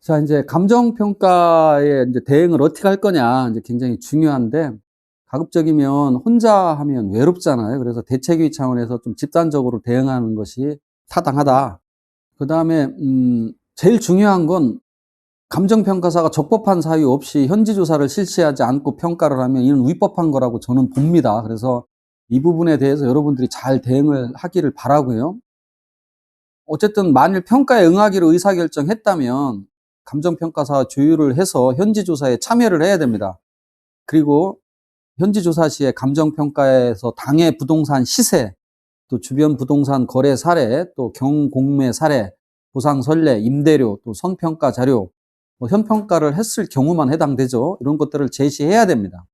자, 이제 감정평가에 이제 대응을 어떻게 할 거냐, 이제 굉장히 중요한데, 가급적이면 혼자 하면 외롭잖아요. 그래서 대책위 차원에서 좀 집단적으로 대응하는 것이 타당하다. 그 다음에, 제일 중요한 건 감정평가사가 적법한 사유 없이 현지조사를 실시하지 않고 평가를 하면 이는 위법한 거라고 저는 봅니다. 그래서 이 부분에 대해서 여러분들이 잘 대응을 하기를 바라고요. 어쨌든 만일 평가에 응하기로 의사결정했다면 감정평가사 조율을 해서 현지조사에 참여를 해야 됩니다. 그리고 현지조사 시에 감정평가에서 당해 부동산 시세, 또 주변 부동산 거래 사례, 또 경공매 사례, 보상 선례, 임대료, 또 선평가 자료, 현평가를 했을 경우만 해당되죠. 이런 것들을 제시해야 됩니다.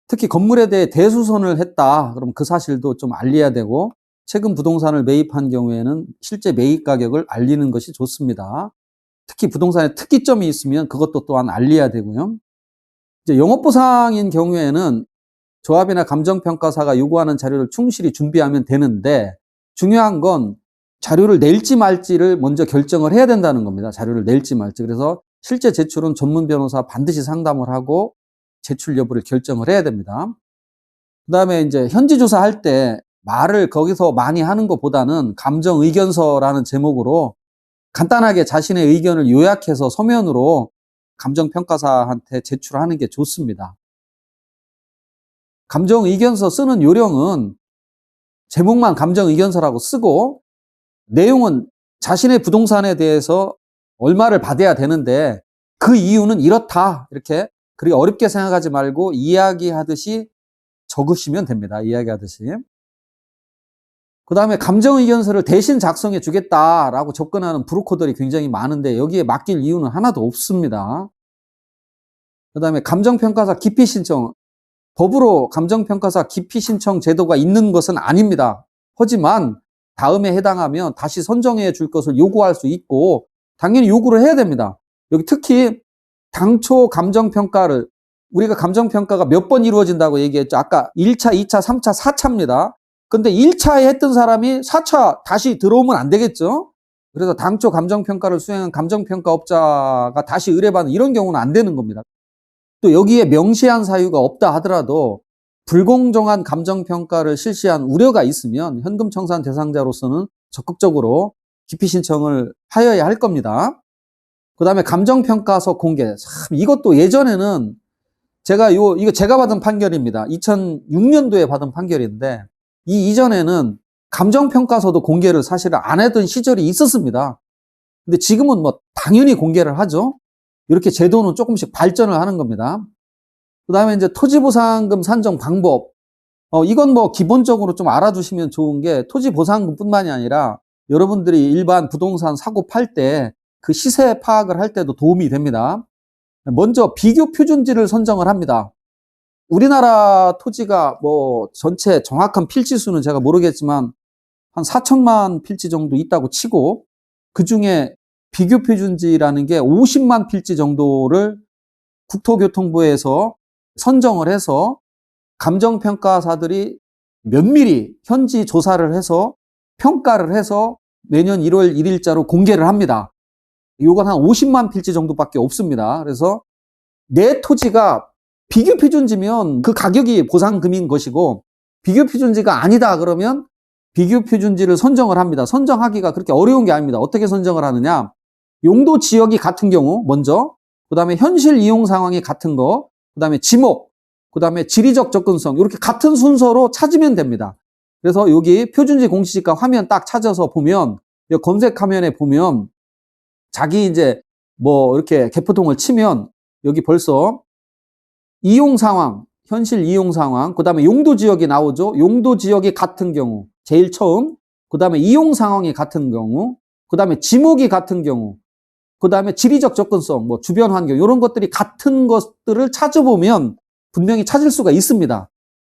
특히 건물에 대해 대수선을 했다. 그럼 그 사실도 좀 알려야 되고, 최근 부동산을 매입한 경우에는 실제 매입 가격을 알리는 것이 좋습니다. 특히 부동산에 특이점이 있으면 그것도 또한 알려야 되고요. 이제 영업보상인 경우에는 조합이나 감정평가사가 요구하는 자료를 충실히 준비하면 되는데, 중요한 건 자료를 낼지 말지를 먼저 결정을 해야 된다는 겁니다. 자료를 낼지 말지. 그래서 실제 제출은 전문 변호사 반드시 상담을 하고 제출 여부를 결정을 해야 됩니다. 그 다음에 이제 현지조사할 때 말을 거기서 많이 하는 것보다는 감정의견서라는 제목으로 간단하게 자신의 의견을 요약해서 서면으로 감정평가사한테 제출하는 게 좋습니다. 감정의견서 쓰는 요령은 제목만 감정의견서라고 쓰고 내용은 자신의 부동산에 대해서 얼마를 받아야 되는데 그 이유는 이렇다. 이렇게 그리 어렵게 생각하지 말고 이야기하듯이 적으시면 됩니다. 이야기하듯이. 그 다음에 감정의견서를 대신 작성해 주겠다라고 접근하는 브로커들이 굉장히 많은데 여기에 맡길 이유는 하나도 없습니다. 그 다음에 감정평가사 기피 신청. 법으로 감정평가사 기피 신청 제도가 있는 것은 아닙니다. 하지만 다음에 해당하면 다시 선정해 줄 것을 요구할 수 있고 당연히 요구를 해야 됩니다. 여기 특히 당초 감정평가를 우리가 감정평가가 몇 번 이루어진다고 얘기했죠. 아까 1차, 2차, 3차, 4차입니다. 근데 1차에 했던 사람이 4차 다시 들어오면 안 되겠죠. 그래서 당초 감정평가를 수행한 감정평가업자가 다시 의뢰받는 이런 경우는 안 되는 겁니다. 또 여기에 명시한 사유가 없다 하더라도 불공정한 감정평가를 실시한 우려가 있으면 현금청산 대상자로서는 적극적으로 기피 신청을 하여야 할 겁니다. 그 다음에 감정평가서 공개. 참 이것도 예전에는 이거 제가 받은 판결입니다. 2006년도에 받은 판결인데 이 이전에는 감정평가서도 공개를 사실은 안 했던 시절이 있었습니다. 근데 지금은 뭐 당연히 공개를 하죠. 이렇게 제도는 조금씩 발전을 하는 겁니다. 그 다음에 이제 토지보상금 산정 방법. 이건 뭐 기본적으로 좀 알아두시면 좋은 게 토지보상금 뿐만이 아니라 여러분들이 일반 부동산 사고 팔 때 그 시세 파악을 할 때도 도움이 됩니다. 먼저 비교 표준지를 선정을 합니다. 우리나라 토지가 뭐 전체 정확한 필지 수는 제가 모르겠지만 한 4천만 필지 정도 있다고 치고 그 중에 비교 표준지라는 게 50만 필지 정도를 국토교통부에서 선정을 해서 감정평가사들이 면밀히 현지 조사를 해서 평가를 해서 매년 1월 1일자로 공개를 합니다. 이건 한 50만 필지 정도밖에 없습니다. 그래서 내 토지가 비교 표준지면 그 가격이 보상금인 것이고 비교 표준지가 아니다 그러면 비교 표준지를 선정을 합니다. 선정하기가 그렇게 어려운 게 아닙니다. 어떻게 선정을 하느냐? 용도 지역이 같은 경우 먼저, 그 다음에 현실 이용 상황이 같은 거, 그 다음에 지목, 그 다음에 지리적 접근성 이렇게 같은 순서로 찾으면 됩니다. 그래서 여기 표준지 공시지가 화면 딱 찾아서 보면 검색 화면에 보면 자기 이제 뭐 이렇게 개포통을 치면 여기 벌써 이용 상황, 현실 이용 상황, 그 다음에 용도 지역이 나오죠. 용도 지역이 같은 경우, 제일 처음, 그 다음에 이용 상황이 같은 경우, 그 다음에 지목이 같은 경우, 그 다음에 지리적 접근성, 뭐 주변 환경, 이런 것들이 같은 것들을 찾아보면 분명히 찾을 수가 있습니다.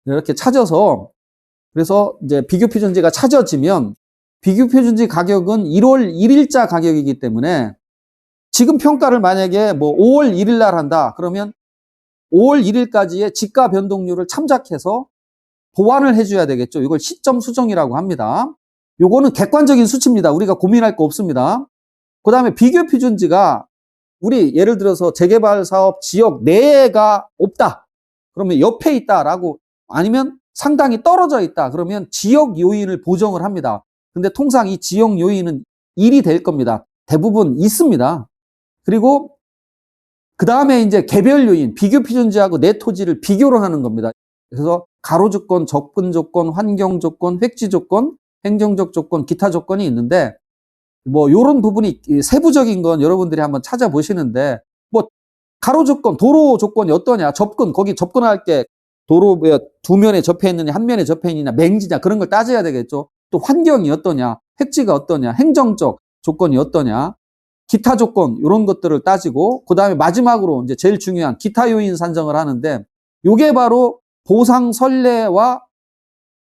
이렇게 찾아서, 그래서 이제 비교 표준지가 찾아지면 비교 표준지 가격은 1월 1일자 가격이기 때문에 지금 평가를 만약에 뭐 5월 1일 날 한다. 그러면 5월 1일까지의 지가 변동률을 참작해서 보완을 해줘야 되겠죠. 이걸 시점 수정이라고 합니다. 요거는 객관적인 수치입니다. 우리가 고민할 거 없습니다. 그 다음에 비교 표준지가 우리 예를 들어서 재개발 사업 지역 내가 없다. 그러면 옆에 있다라고 아니면 상당히 떨어져 있다. 그러면 지역 요인을 보정을 합니다. 근데 통상 이 지역 요인은 1이 될 겁니다. 대부분 있습니다. 그리고 그 다음에 이제 개별 요인, 비교 표준지하고 내 토지를 비교를 하는 겁니다. 그래서 가로 조건, 접근 조건, 환경 조건, 획지 조건, 행정적 조건, 기타 조건이 있는데 뭐 요런 부분이 세부적인 건 여러분들이 한번 찾아보시는데 뭐 가로 조건, 도로 조건이 어떠냐, 접근, 거기 접근할 게 도로 두 면에 접해 있느냐, 한 면에 접해 있느냐, 맹지냐 그런 걸 따져야 되겠죠. 또 환경이 어떠냐, 획지가 어떠냐, 행정적 조건이 어떠냐, 기타 조건 이런 것들을 따지고 그 다음에 마지막으로 이제 제일 중요한 기타 요인 산정을 하는데 요게 바로 보상 선례와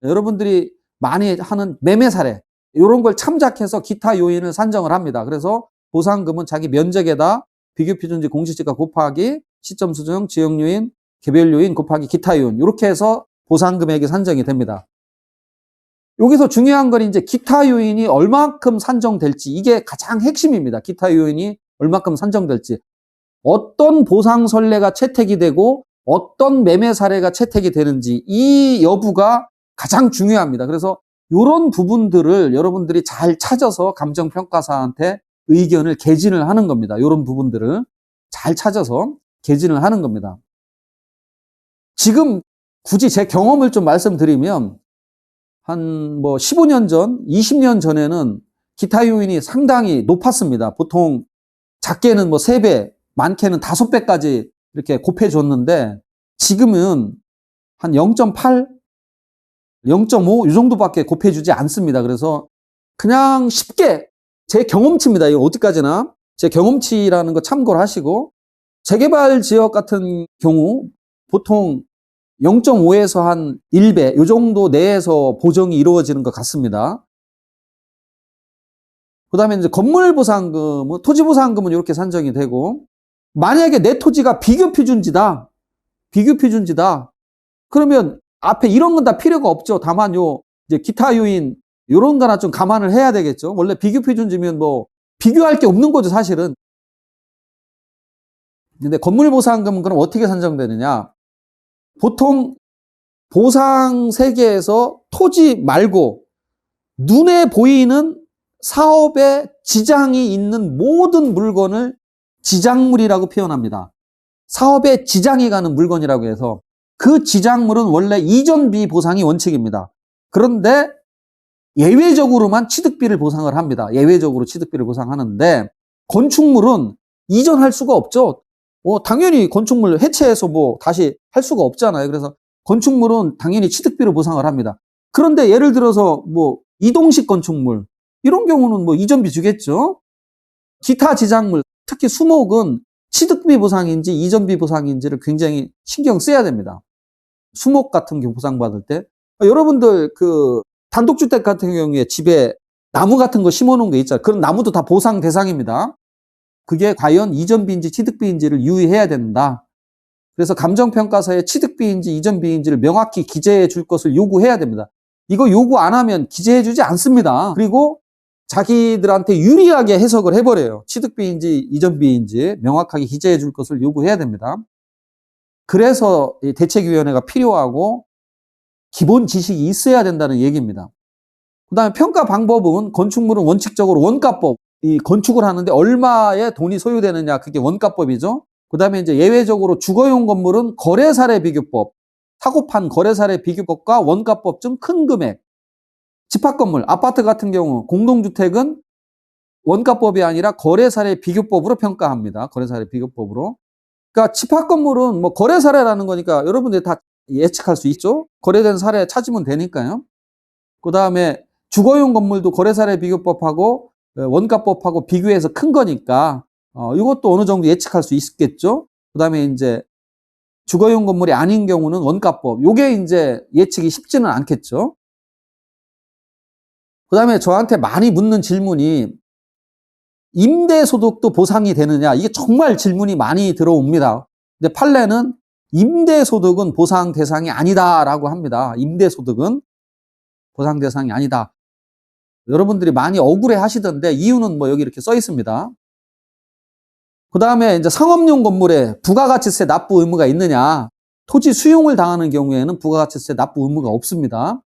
여러분들이 많이 하는 매매 사례 이런 걸 참작해서 기타 요인을 산정을 합니다. 그래서 보상금은 자기 면적에다 비교표준지 공시지가 곱하기 시점 수정, 지역 요인, 개별 요인 곱하기 기타 요인 이렇게 해서 보상금액이 산정이 됩니다. 여기서 중요한 건 이제 기타 요인이 얼마큼 산정될지 이게 가장 핵심입니다. 기타 요인이 얼마큼 산정될지 어떤 보상 선례가 채택이 되고 어떤 매매 사례가 채택이 되는지 이 여부가 가장 중요합니다. 그래서 이런 부분들을 여러분들이 잘 찾아서 감정평가사한테 의견을 개진을 하는 겁니다. 이런 부분들을 잘 찾아서 개진을 하는 겁니다. 지금 굳이 제 경험을 좀 말씀드리면 한 뭐 15년 전, 20년 전에는 기타 요인이 상당히 높았습니다. 보통 작게는 뭐 3배, 많게는 5배까지 이렇게 곱해줬는데 지금은 한 0.8, 0.5 이 정도밖에 곱해주지 않습니다. 그래서 그냥 쉽게 제 경험치입니다. 이거 어디까지나 제 경험치라는 거 참고를 하시고 재개발 지역 같은 경우 보통 0.5에서 한 1배 이 정도 내에서 보정이 이루어지는 것 같습니다. 그 다음에 이제 건물보상금은, 토지보상금은 이렇게 산정이 되고, 만약에 내 토지가 비교표준지다. 비교표준지다. 그러면 앞에 이런 건 다 필요가 없죠. 다만 이제 기타 요인, 요런 거나 좀 감안을 해야 되겠죠. 원래 비교표준지면 뭐, 비교할 게 없는 거죠, 사실은. 근데 건물보상금은 그럼 어떻게 산정되느냐? 보통 보상 세계에서 토지 말고 눈에 보이는 사업에 지장이 있는 모든 물건을 지장물이라고 표현합니다. 사업에 지장이 가는 물건이라고 해서 그 지장물은 원래 이전비 보상이 원칙입니다. 그런데 예외적으로만 취득비를 보상을 합니다. 예외적으로 취득비를 보상하는데 건축물은 이전할 수가 없죠. 당연히 건축물 해체해서 뭐 다시 할 수가 없잖아요. 그래서 건축물은 당연히 취득비를 보상을 합니다. 그런데 예를 들어서 뭐 이동식 건축물 이런 경우는 뭐 이전비 주겠죠. 기타 지장물 특히 수목은 취득비 보상인지 이전비 보상인지를 굉장히 신경 써야 됩니다. 수목 같은 경우 보상받을 때 여러분들 그 단독주택 같은 경우에 집에 나무 같은 거 심어놓은 게 있잖아요. 그런 나무도 다 보상 대상입니다. 그게 과연 이전비인지 취득비인지를 유의해야 된다. 그래서 감정평가서에 취득비인지 이전비인지를 명확히 기재해 줄 것을 요구해야 됩니다. 이거 요구 안 하면 기재해 주지 않습니다. 그리고 자기들한테 유리하게 해석을 해버려요. 취득비인지 이전비인지 명확하게 기재해 줄 것을 요구해야 됩니다. 그래서 대책위원회가 필요하고 기본 지식이 있어야 된다는 얘기입니다. 그 다음에 평가 방법은 건축물은 원칙적으로 원가법, 이 건축을 하는데 얼마의 돈이 소요되느냐 그게 원가법이죠. 그 다음에 이제 예외적으로 주거용 건물은 거래사례 비교법, 사고판 거래사례 비교법과 원가법 중 큰 금액, 집합건물, 아파트 같은 경우 공동주택은 원가법이 아니라 거래사례 비교법으로 평가합니다. 거래사례 비교법으로. 그러니까 집합건물은 뭐 거래사례라는 거니까 여러분들이 다 예측할 수 있죠. 거래된 사례 찾으면 되니까요. 그 다음에 주거용 건물도 거래사례 비교법하고 원가법하고 비교해서 큰 거니까 이것도 어느 정도 예측할 수 있겠죠. 그 다음에 이제 주거용 건물이 아닌 경우는 원가법. 요게 이제 예측이 쉽지는 않겠죠. 그 다음에 저한테 많이 묻는 질문이 임대소득도 보상이 되느냐. 이게 정말 질문이 많이 들어옵니다. 근데 판례는 임대소득은 보상 대상이 아니다라고 합니다. 임대소득은 보상 대상이 아니다. 여러분들이 많이 억울해 하시던데 이유는 뭐 여기 이렇게 써 있습니다. 그 다음에 이제 상업용 건물에 부가가치세 납부 의무가 있느냐. 토지 수용을 당하는 경우에는 부가가치세 납부 의무가 없습니다.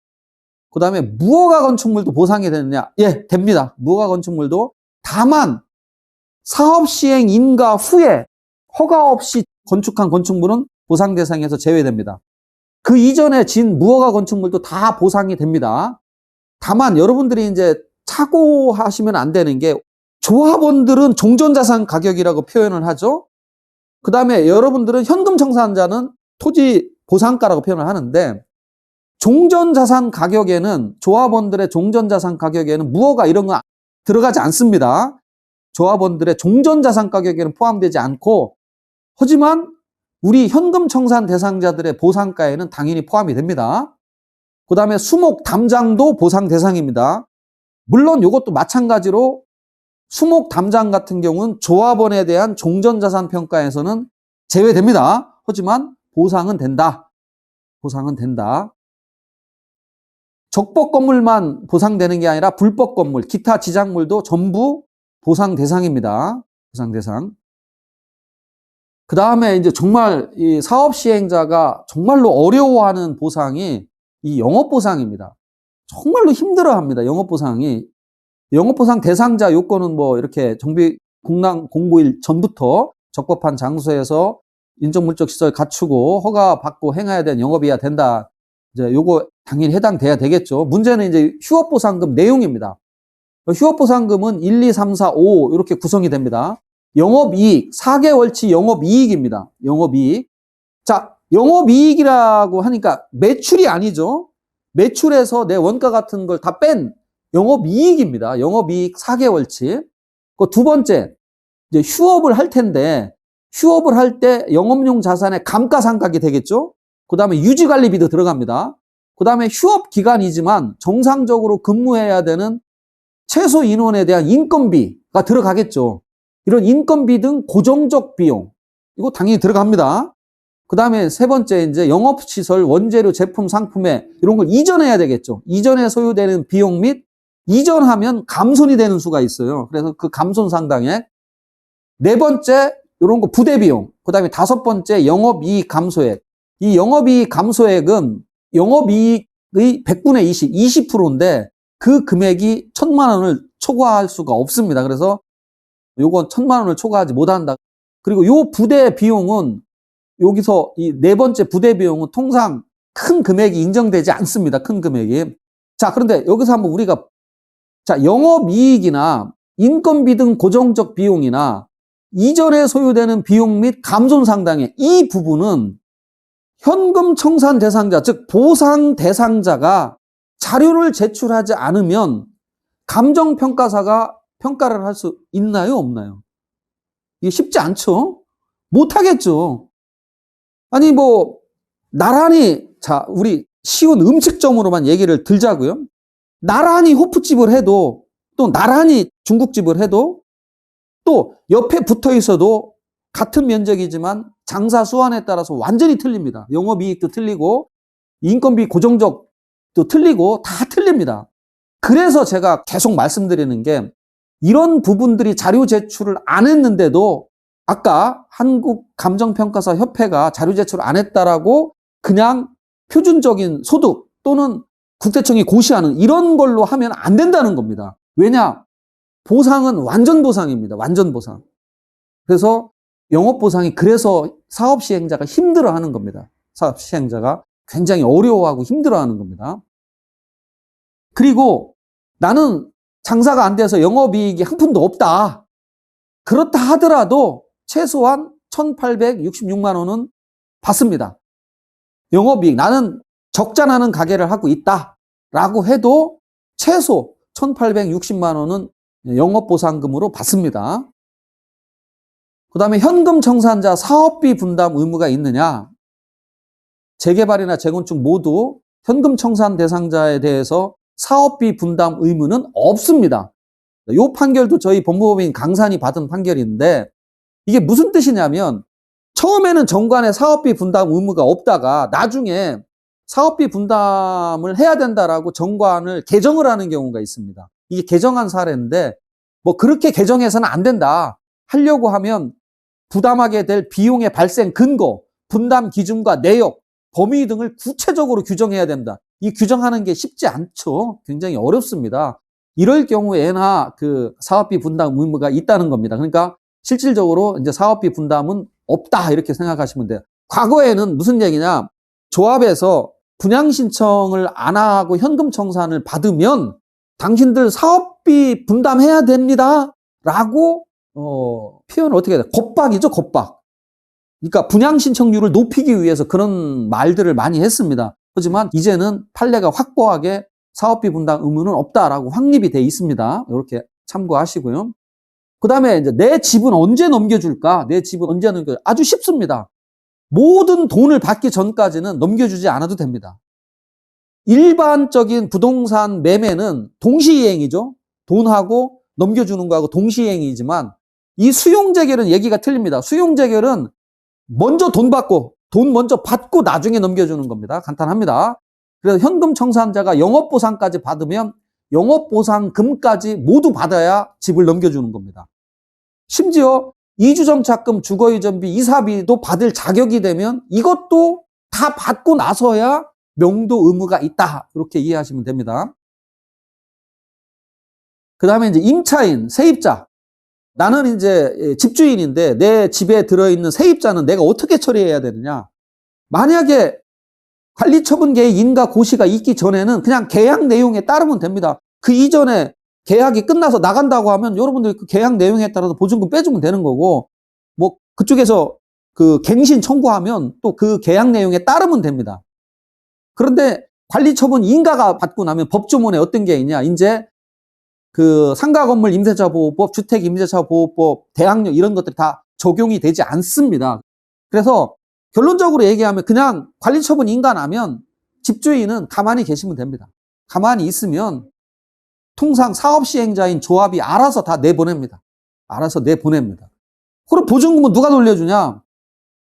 그 다음에 무허가 건축물도 보상이 되느냐. 예, 됩니다. 무허가 건축물도. 다만 사업 시행 인가 후에 허가 없이 건축한 건축물은 보상 대상에서 제외됩니다. 그 이전에 진 무허가 건축물도 다 보상이 됩니다. 다만 여러분들이 이제 착오하시면 안 되는 게 조합원들은 종전자산 가격이라고 표현을 하죠. 그 다음에 여러분들은 현금 청산자는 토지 보상가라고 표현을 하는데 종전자산 가격에는 조합원들의 종전자산 가격에는 무허가 이런 거 들어가지 않습니다. 조합원들의 종전자산 가격에는 포함되지 않고 하지만 우리 현금 청산 대상자들의 보상가에는 당연히 포함이 됩니다. 그 다음에 수목 담장도 보상 대상입니다. 물론 이것도 마찬가지로 수목 담장 같은 경우는 조합원에 대한 종전자산 평가에서는 제외됩니다. 하지만 보상은 된다. 보상은 된다. 적법 건물만 보상되는 게 아니라 불법 건물, 기타 지작물도 전부 보상 대상입니다. 보상 대상. 그 다음에 이제 정말 이 사업 시행자가 정말로 어려워하는 보상이 이 영업보상입니다. 정말로 힘들어합니다. 영업보상이. 영업보상 대상자 요건은 뭐 이렇게 정비 공고일 전부터 적법한 장소에서 인적물적 시설 갖추고 허가 받고 행해야 되는 영업이어야 된다. 이제 요거 당연히 해당돼야 되겠죠. 문제는 이제 휴업보상금 내용입니다. 휴업보상금은 1, 2, 3, 4, 5 이렇게 구성이 됩니다. 영업이익, 4개월치 영업이익입니다. 영업이익. 자, 영업이익이라고 하니까 매출이 아니죠. 매출에서 내 원가 같은 걸 다 뺀 영업이익입니다. 영업이익 4개월치. 그 두 번째, 이제 휴업을 할 텐데, 휴업을 할 때 영업용 자산의 감가상각이 되겠죠. 그 다음에 유지관리비도 들어갑니다. 그 다음에 휴업 기간이지만 정상적으로 근무해야 되는 최소 인원에 대한 인건비가 들어가겠죠. 이런 인건비 등 고정적 비용, 이거 당연히 들어갑니다. 그 다음에 세 번째, 이제 영업시설, 원재료, 제품, 상품에 이런 걸 이전해야 되겠죠. 이전에 소요되는 비용 및 이전하면 감손이 되는 수가 있어요. 그래서 그 감손 상당액. 네 번째, 이런 거 부대 비용. 그 다음에 다섯 번째, 영업이익 감소액. 이 영업이익 감소액은 영업이익의 100분의 20, 20%인데 그 금액이 1,000만 원을 초과할 수가 없습니다. 그래서 요건 1,000만 원을 초과하지 못한다. 그리고 요 부대 비용은 여기서 이 네 번째 부대 비용은 통상 큰 금액이 인정되지 않습니다. 큰 금액이. 자, 그런데 여기서 한번 우리가 자, 영업이익이나 인건비 등 고정적 비용이나 이전에 소요되는 비용 및 감손 상당액 이 부분은 현금 청산 대상자, 즉 보상 대상자가 자료를 제출하지 않으면 감정평가사가 평가를 할 수 있나요? 없나요? 이게 쉽지 않죠? 못하겠죠. 아니, 뭐, 나란히, 자, 우리 쉬운 음식점으로만 얘기를 들자고요. 나란히 호프집을 해도, 또 나란히 중국집을 해도, 또 옆에 붙어 있어도 같은 면적이지만 장사 수완에 따라서 완전히 틀립니다. 영업이익도 틀리고, 인건비 고정적도 틀리고, 다 틀립니다. 그래서 제가 계속 말씀드리는 게, 이런 부분들이 자료 제출을 안 했는데도 아까 한국감정평가사 협회가 자료 제출 안 했다라고 그냥 표준적인 소득 또는 국세청이 고시하는 이런 걸로 하면 안 된다는 겁니다. 왜냐? 보상은 완전 보상입니다. 완전 보상. 그래서 영업보상이 그래서 사업 시행자가 힘들어하는 겁니다. 사업 시행자가 굉장히 어려워하고 힘들어하는 겁니다. 그리고 나는 장사가 안 돼서 영업이익이 한 푼도 없다. 그렇다 하더라도 최소한 1,866만 원은 받습니다. 영업이익. 나는 적자 나는 가게를 하고 있다라고 해도 최소 1,860만 원은 영업보상금으로 받습니다. 그 다음에 현금 청산자 사업비 분담 의무가 있느냐? 재개발이나 재건축 모두 현금 청산 대상자에 대해서 사업비 분담 의무는 없습니다. 이 판결도 저희 법무법인 강산이 받은 판결인데 이게 무슨 뜻이냐면 처음에는 정관에 사업비 분담 의무가 없다가 나중에 사업비 분담을 해야 된다라고 정관을 개정을 하는 경우가 있습니다. 이게 개정한 사례인데 뭐 그렇게 개정해서는 안 된다. 하려고 하면 부담하게 될 비용의 발생 근거, 분담 기준과 내역, 범위 등을 구체적으로 규정해야 된다. 이 규정하는 게 쉽지 않죠. 굉장히 어렵습니다. 이럴 경우에나 그 사업비 분담 의무가 있다는 겁니다. 그러니까 실질적으로 이제 사업비 분담은 없다 이렇게 생각하시면 돼요. 과거에는 무슨 얘기냐? 조합에서 분양 신청을 안 하고 현금 청산을 받으면 당신들 사업비 분담해야 됩니다. 라고 표현을 어떻게 해야 돼? 겁박이죠, 겁박. 그러니까 분양 신청률을 높이기 위해서 그런 말들을 많이 했습니다. 하지만 이제는 판례가 확고하게 사업비 분담 의무는 없다라고 확립이 돼 있습니다. 이렇게 참고하시고요. 그 다음에 이제 내 집은 언제 넘겨줄까? 내 집은 언제 넘겨줄까? 아주 쉽습니다. 모든 돈을 받기 전까지는 넘겨주지 않아도 됩니다. 일반적인 부동산 매매는 동시이행이죠. 돈하고 넘겨주는 거하고 동시이행이지만 이 수용재결은 얘기가 틀립니다. 수용재결은 먼저 돈 먼저 받고 나중에 넘겨주는 겁니다. 간단합니다. 그래서 현금 청산자가 영업보상까지 받으면 영업보상금까지 모두 받아야 집을 넘겨주는 겁니다. 심지어 이주정착금, 주거이전비, 이사비도 받을 자격이 되면 이것도 다 받고 나서야 명도 의무가 있다. 이렇게 이해하시면 됩니다. 그 다음에 이제 임차인, 세입자. 나는 이제 집주인인데 내 집에 들어있는 세입자는 내가 어떻게 처리해야 되느냐. 만약에 관리처분 계획 인가 고시가 있기 전에는 그냥 계약 내용에 따르면 됩니다. 그 이전에 계약이 끝나서 나간다고 하면 여러분들이 그 계약 내용에 따라서 보증금 빼주면 되는 거고, 뭐 그쪽에서 그 갱신 청구하면 또 그 계약 내용에 따르면 됩니다. 그런데 관리처분 인가가 받고 나면 법조문에 어떤 게 있냐. 이제 그 상가건물 임대차 보호법, 주택 임대차 보호법, 대항력 이런 것들이 다 적용이 되지 않습니다. 그래서 결론적으로 얘기하면 그냥 관리처분 인가 나면 집주인은 가만히 계시면 됩니다. 가만히 있으면 통상 사업시행자인 조합이 알아서 다 내보냅니다. 알아서 내보냅니다. 그럼 보증금은 누가 돌려주냐?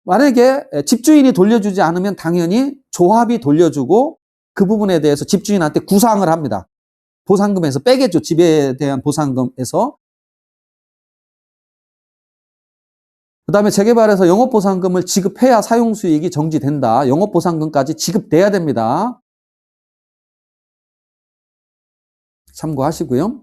만약에 집주인이 돌려주지 않으면 당연히 조합이 돌려주고 그 부분에 대해서 집주인한테 구상을 합니다. 보상금에서 빼겠죠. 집에 대한 보상금에서. 그 다음에 재개발에서 영업보상금을 지급해야 사용수익이 정지된다. 영업보상금까지 지급돼야 됩니다. 참고하시고요.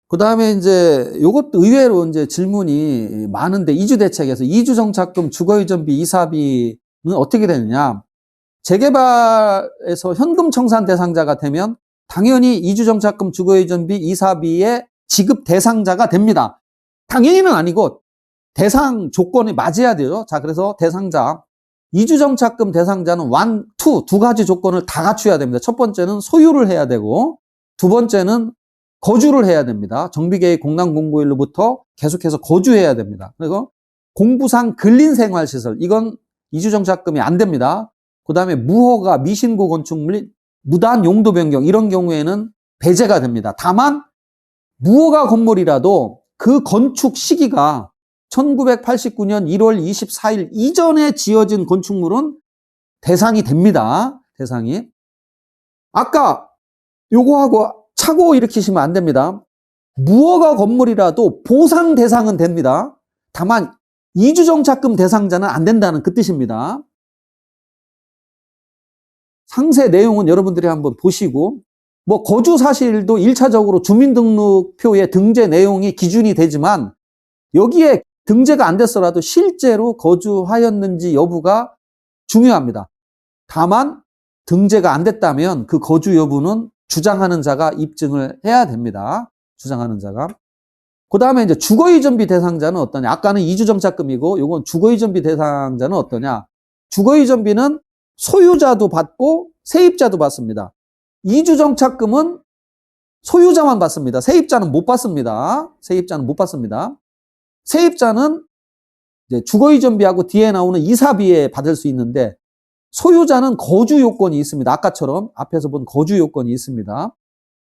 그 다음에 이제 이것도 의외로 이제 질문이 많은데 이주대책에서 이주정착금, 주거이전비, 이사비는 어떻게 되느냐. 재개발에서 현금 청산 대상자가 되면 당연히 이주정착금, 주거이전비, 이사비의 지급 대상자가 됩니다. 당연히는 아니고 대상 조건이 맞아야 돼요. 자, 그래서 대상자, 이주정착금 대상자는 1, 2, 두 가지 조건을 다 갖춰야 됩니다. 첫 번째는 소유를 해야 되고 두 번째는 거주를 해야 됩니다. 정비계획 공단공고일로부터 계속해서 거주해야 됩니다. 그리고 공부상 근린생활시설, 이건 이주정착금이 안 됩니다. 그 다음에 무허가, 미신고 건축물, 무단 용도 변경 이런 경우에는 배제가 됩니다. 다만 무허가 건물이라도 그 건축 시기가 1989년 1월 24일 이전에 지어진 건축물은 대상이 됩니다. 대상이. 아까 요거하고 착오 일으키시면 안 됩니다. 무허가 건물이라도 보상 대상은 됩니다. 다만 이주정착금 대상자는 안 된다는 그 뜻입니다. 상세 내용은 여러분들이 한번 보시고, 뭐 거주 사실도 1차적으로 주민등록표의 등재 내용이 기준이 되지만 여기에 등재가 안 됐더라도 실제로 거주하였는지 여부가 중요합니다. 다만 등재가 안 됐다면 그 거주 여부는 주장하는 자가 입증을 해야 됩니다. 주장하는 자가. 그 다음에 이제 주거이전비 대상자는 어떠냐? 아까는 이주정착금이고 요건 주거이전비 대상자는 어떠냐? 주거이전비는 소유자도 받고 세입자도 받습니다. 이주정착금은 소유자만 받습니다. 세입자는 못 받습니다. 세입자는 못 받습니다. 세입자는 이제 주거이전비하고 뒤에 나오는 이사비에 받을 수 있는데 소유자는 거주 요건이 있습니다. 아까처럼 앞에서 본 거주 요건이 있습니다.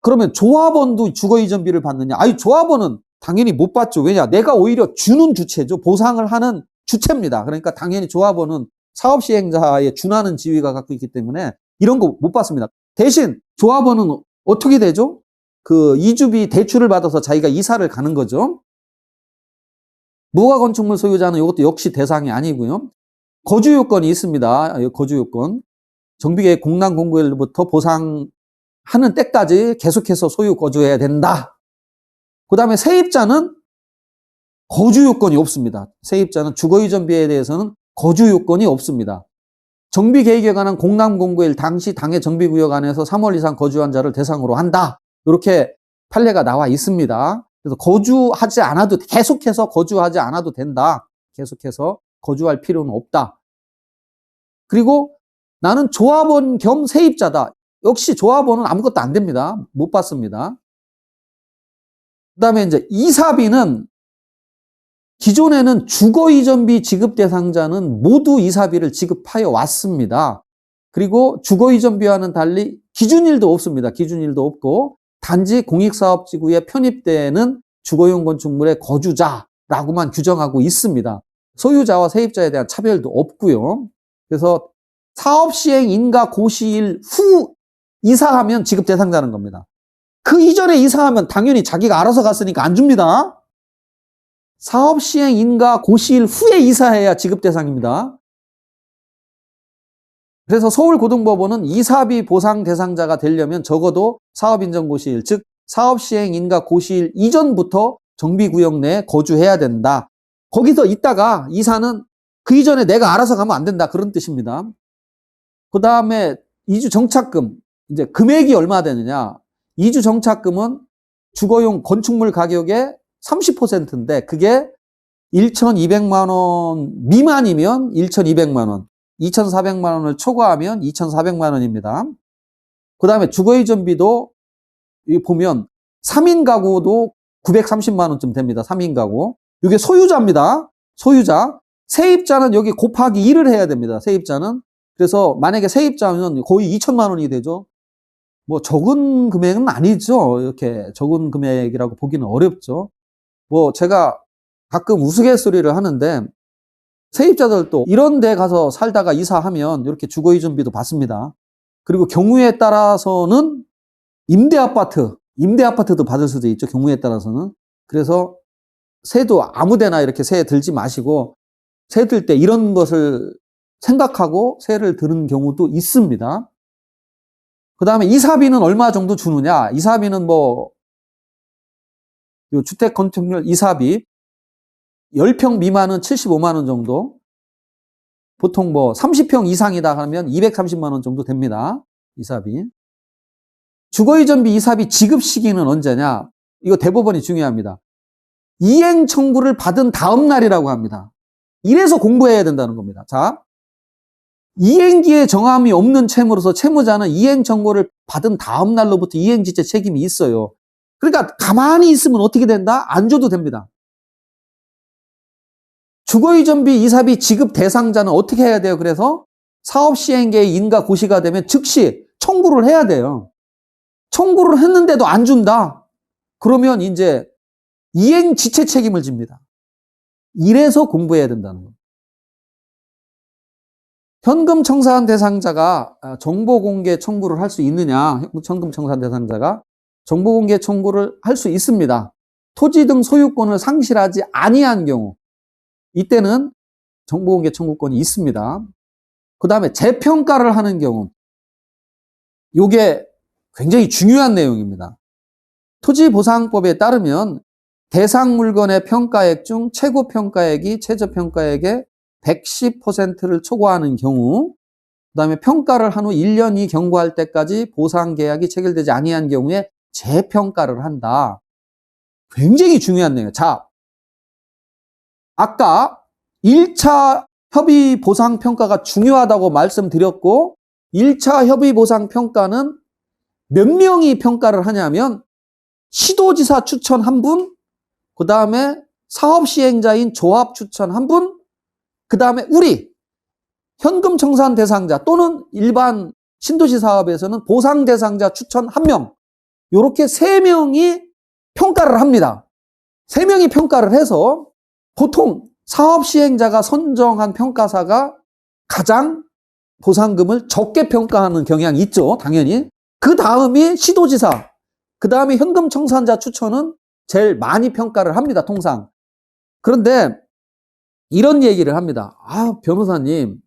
그러면 조합원도 주거이전비를 받느냐? 아니, 조합원은 당연히 못 받죠. 왜냐? 내가 오히려 주는 주체죠. 보상을 하는 주체입니다. 그러니까 당연히 조합원은 사업시행자에 준하는 지위가 갖고 있기 때문에 이런 거 못 받습니다. 대신 조합원은 어떻게 되죠? 그 이주비 대출을 받아서 자기가 이사를 가는 거죠. 무허가 건축물 소유자는 이것도 역시 대상이 아니고요. 거주 요건이 있습니다. 거주 요건. 정비계획 공람 공고일부터 보상하는 때까지 계속해서 소유 거주해야 된다. 그 다음에 세입자는 거주 요건이 없습니다. 세입자는 주거이전비에 대해서는 거주 요건이 없습니다. 정비계획에 관한 공람 공고일 당시 당해 정비구역 안에서 3월 이상 거주한 자를 대상으로 한다. 이렇게 판례가 나와 있습니다. 그래서 거주하지 않아도, 계속해서 거주하지 않아도 된다. 계속해서 거주할 필요는 없다. 그리고 나는 조합원 겸 세입자다. 역시 조합원은 아무것도 안 됩니다. 못 받습니다. 그 다음에 이제 이사비는 기존에는 주거이전비 지급 대상자는 모두 이사비를 지급하여 왔습니다. 그리고 주거이전비와는 달리 기준일도 없습니다. 기준일도 없고 단지 공익사업지구에 편입되는 주거용 건축물의 거주자라고만 규정하고 있습니다. 소유자와 세입자에 대한 차별도 없고요. 그래서 사업시행 인가 고시일 후 이사하면 지급 대상자는 겁니다. 그 이전에 이사하면 당연히 자기가 알아서 갔으니까 안 줍니다. 사업시행 인가 고시일 후에 이사해야 지급 대상입니다. 그래서 서울고등법원은 이사비 보상 대상자가 되려면 적어도 사업인정고시일, 즉 사업시행 인가 고시일 이전부터 정비구역 내에 거주해야 된다. 거기서 있다가 이사는 그 이전에 내가 알아서 가면 안 된다. 그런 뜻입니다. 그 다음에 이주 정착금, 이제 금액이 얼마 되느냐. 이주 정착금은 주거용 건축물 가격의 30%인데 그게 1,200만 원 미만이면 1,200만 원, 2,400만 원을 초과하면 2,400만 원입니다. 그 다음에 주거이전비도 보면 3인 가구도 930만 원쯤 됩니다. 3인 가구. 이게 소유자입니다. 소유자. 세입자는 여기 곱하기 1을 해야 됩니다. 세입자는. 그래서 만약에 세입자는 거의 2천만 원이 되죠. 뭐 적은 금액은 아니죠. 이렇게 적은 금액이라고 보기는 어렵죠. 뭐 제가 가끔 우스갯소리를 하는데 세입자들도 이런 데 가서 살다가 이사하면 이렇게 주거이전비도 받습니다. 그리고 경우에 따라서는 임대아파트도 받을 수도 있죠. 경우에 따라서는. 그래서 세도 아무데나 이렇게 세 들지 마시고 세 들 때 이런 것을 생각하고 세를 드는 경우도 있습니다. 그 다음에 이사비는 얼마 정도 주느냐. 이사비는 뭐 요 주택 건축물 이사비 10평 미만은 75만 원 정도, 보통 뭐 30평 이상이다 하면 230만 원 정도 됩니다. 이사비. 주거이전비 이사비 지급 시기는 언제냐? 이거 대법원이 중요합니다. 이행 청구를 받은 다음 날이라고 합니다. 이래서 공부해야 된다는 겁니다. 자, 이행기에 정함이 없는 채무로서 채무자는 이행 청구를 받은 다음 날로부터 이행지체 책임이 있어요. 그러니까 가만히 있으면 어떻게 된다? 안 줘도 됩니다. 주거이전비 이사비 지급 대상자는 어떻게 해야 돼요? 그래서 사업시행계획 인가 고시가 되면 즉시 청구를 해야 돼요. 청구를 했는데도 안 준다? 그러면 이제 이행지체 책임을 집니다. 이래서 공부해야 된다는 겁니다. 현금 청산 대상자가 정보공개 청구를 할 수 있느냐? 현금 청산 대상자가 정보공개 청구를 할 수 있습니다. 토지 등 소유권을 상실하지 아니한 경우 이때는 정보공개 청구권이 있습니다. 그 다음에 재평가를 하는 경우 이게 굉장히 중요한 내용입니다. 토지보상법에 따르면 대상 물건의 평가액 중 최고 평가액이 최저 평가액의 110%를 초과하는 경우, 그 다음에 평가를 한 후 1년이 경과할 때까지 보상 계약이 체결되지 아니한 경우에 재평가를 한다. 굉장히 중요한 내용이에요. 자, 아까 1차 협의 보상 평가가 중요하다고 말씀드렸고 1차 협의 보상 평가는 몇 명이 평가를 하냐면 시도지사 추천 1분, 그 다음에 사업시행자인 조합 추천 1분, 그 다음에 우리 현금 청산 대상자 또는 일반 신도시 사업에서는 보상 대상자 추천 1명, 이렇게 3명이 평가를 합니다. 3명이 평가를 해서 보통 사업시행자가 선정한 평가사가 가장 보상금을 적게 평가하는 경향이 있죠. 당연히. 그 다음이 시도지사, 그 다음에 현금 청산자 추천은 제일 많이 평가를 합니다. 통상. 그런데 이런 얘기를 합니다. 아, 변호사님,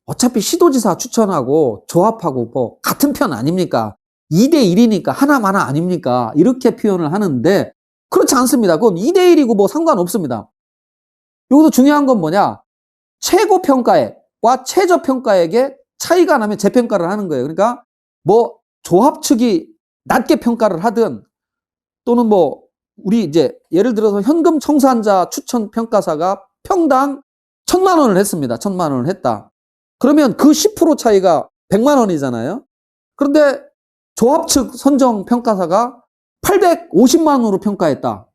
어차피 시도지사 추천하고 조합하고 뭐 같은 편 아닙니까? 2대1이니까 하나마나 아닙니까? 이렇게 표현을 하는데 그렇지 않습니다. 그건 2대1이고 뭐 상관없습니다. 여기서 중요한 건 뭐냐? 최고 평가액과 최저 평가액의 차이가 나면 재평가를 하는 거예요. 그러니까 뭐 조합 측이 낮게 평가를 하든 또는 뭐 우리 이제 예를 들어서 현금 청산자 추천 평가사가 평당 1,000만 원을 했습니다. 1,000만 원을 했다. 그러면 그 10% 차이가 100만 원이잖아요. 그런데 조합 측 선정 평가사가 850만 원으로 평가했다.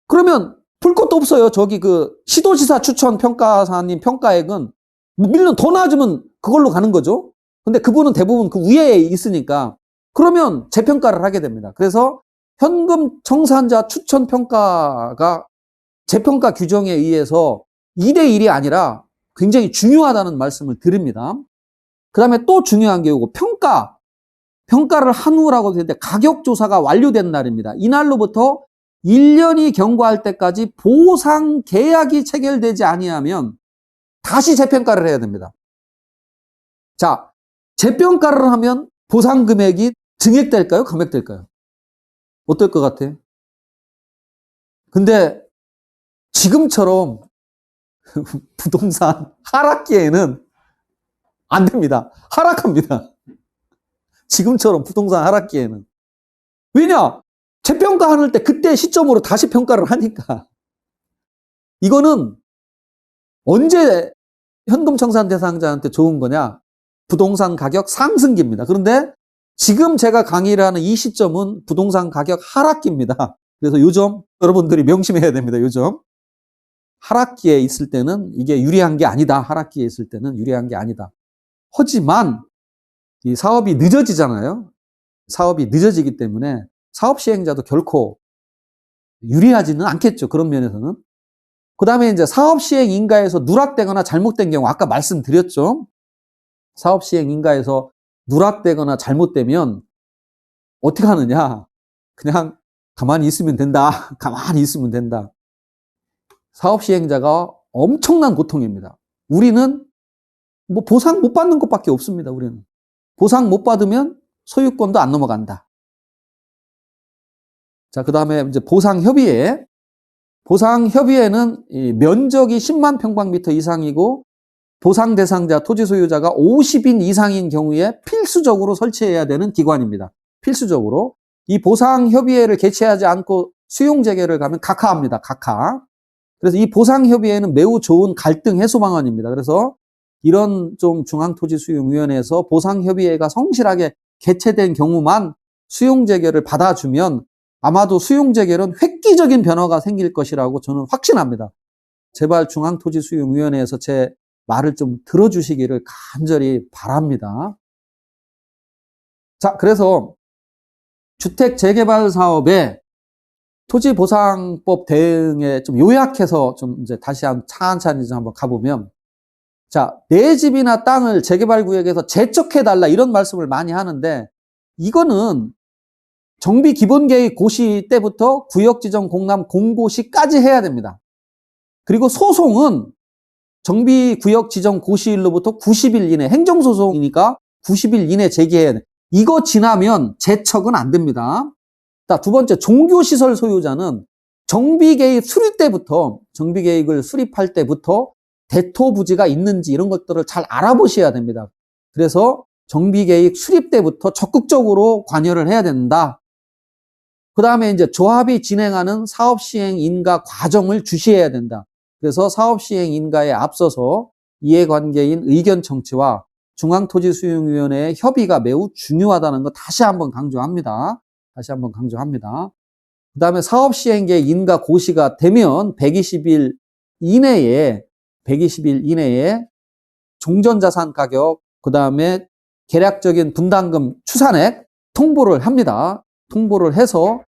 그러면 볼 것도 없어요. 저기 그 시도지사 추천 평가사님 평가액은 밀면 더 낮으면 그걸로 가는 거죠. 근데 그분은 대부분 그 위에 있으니까 그러면 재평가를 하게 됩니다. 그래서 현금 청산자 추천 평가가 재평가 규정에 의해서 2대1이 아니라 굉장히 중요하다는 말씀을 드립니다. 그 다음에 또 중요한 게 이거 평가를 한 후라고 되는데 가격 조사가 완료된 날입니다. 이날로부터 1년이 경과할 때까지 보상 계약이 체결되지 아니하면 다시 재평가를 해야 됩니다. 자, 재평가를 하면 보상 금액이 증액될까요? 감액될까요? 어떨 것 같아요? 근데 지금처럼 부동산 하락기에는 안 됩니다. 하락합니다. 지금처럼 부동산 하락기에는. 왜냐? 재평가할 때 그때 시점으로 다시 평가를 하니까. 이거는 언제 현금 청산 대상자한테 좋은 거냐? 부동산 가격 상승기입니다. 그런데 지금 제가 강의를 하는 이 시점은 부동산 가격 하락기입니다. 그래서 요 점 여러분들이 명심해야 됩니다. 요 점. 하락기에 있을 때는 이게 유리한 게 아니다. 하락기에 있을 때는 유리한 게 아니다. 하지만 이 사업이 늦어지잖아요. 사업이 늦어지기 때문에 사업 시행자도 결코 유리하지는 않겠죠. 그런 면에서는. 그 다음에 이제 사업 시행 인가에서 누락되거나 잘못된 경우 아까 말씀드렸죠. 사업 시행 인가에서 누락되거나 잘못되면 어떻게 하느냐? 그냥 가만히 있으면 된다. 가만히 있으면 된다. 사업 시행자가 엄청난 고통입니다. 우리는 뭐 보상 못 받는 것밖에 없습니다. 우리는. 보상 못 받으면 소유권도 안 넘어간다. 자, 그 다음에 이제 보상협의회. 보상협의회는 이 면적이 10만 평방미터 이상이고 보상 대상자 토지 소유자가 50인 이상인 경우에 필수적으로 설치해야 되는 기관입니다. 필수적으로. 이 보상협의회를 개최하지 않고 수용재개를 가면 각하합니다. 각하. 그래서 이 보상협의회는 매우 좋은 갈등 해소 방안입니다. 그래서 이런 좀 중앙토지수용위원회에서 보상협의회가 성실하게 개최된 경우만 수용재개를 받아주면 아마도 수용재개는 획기적인 변화가 생길 것이라고 저는 확신합니다. 제발 중앙토지수용위원회에서 제 말을 좀 들어주시기를 간절히 바랍니다. 자, 그래서 주택 재개발 사업에 토지보상법 대응에 좀 요약해서 좀 이제 다시 찬찬히 좀 한번 가보면, 자, 내 집이나 땅을 재개발 구역에서 재척해달라 이런 말씀을 많이 하는데, 이거는 정비 기본계획 고시 때부터 구역 지정 공람 공고시까지 해야 됩니다. 그리고 소송은 정비 구역 지정 고시일로부터 90일 이내, 행정소송이니까 90일 이내 제기해야 돼. 이거 지나면 재척은 안 됩니다. 자, 두 번째, 종교시설 소유자는 정비계획 수립 때부터, 정비계획을 수립할 때부터 대토부지가 있는지 이런 것들을 잘 알아보셔야 됩니다. 그래서 정비계획 수립 때부터 적극적으로 관여를 해야 된다. 그 다음에 이제 조합이 진행하는 사업시행 인가 과정을 주시해야 된다. 그래서 사업시행 인가에 앞서서 이해관계인 의견 청취와 중앙토지수용위원회의 협의가 매우 중요하다는 거 다시 한번 강조합니다. 다시 한번 강조합니다. 그 다음에 사업시행계획 인가 고시가 되면 120일 이내에 종전자산 가격, 그 다음에 계략적인 분담금 추산액 통보를 합니다. 통보를 해서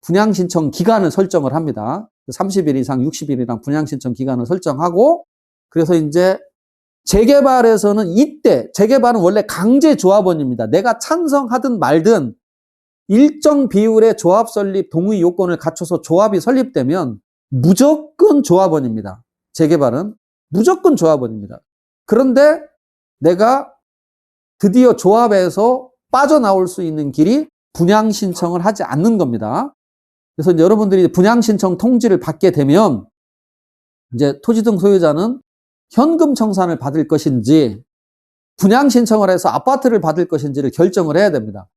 분양신청 기간을 설정을 합니다. 30일 이상 60일이랑 분양신청 기간을 설정하고, 그래서 이제 재개발에서는 이때, 재개발은 원래 강제조합원입니다. 내가 찬성하든 말든 일정 비율의 조합 설립 동의 요건을 갖춰서 조합이 설립되면 무조건 조합원입니다. 재개발은 무조건 조합원입니다. 그런데 내가 드디어 조합에서 빠져나올 수 있는 길이 분양 신청을 하지 않는 겁니다. 그래서 이제 여러분들이 분양 신청 통지를 받게 되면 이제 토지 등 소유자는 현금 청산을 받을 것인지 분양 신청을 해서 아파트를 받을 것인지를 결정을 해야 됩니다.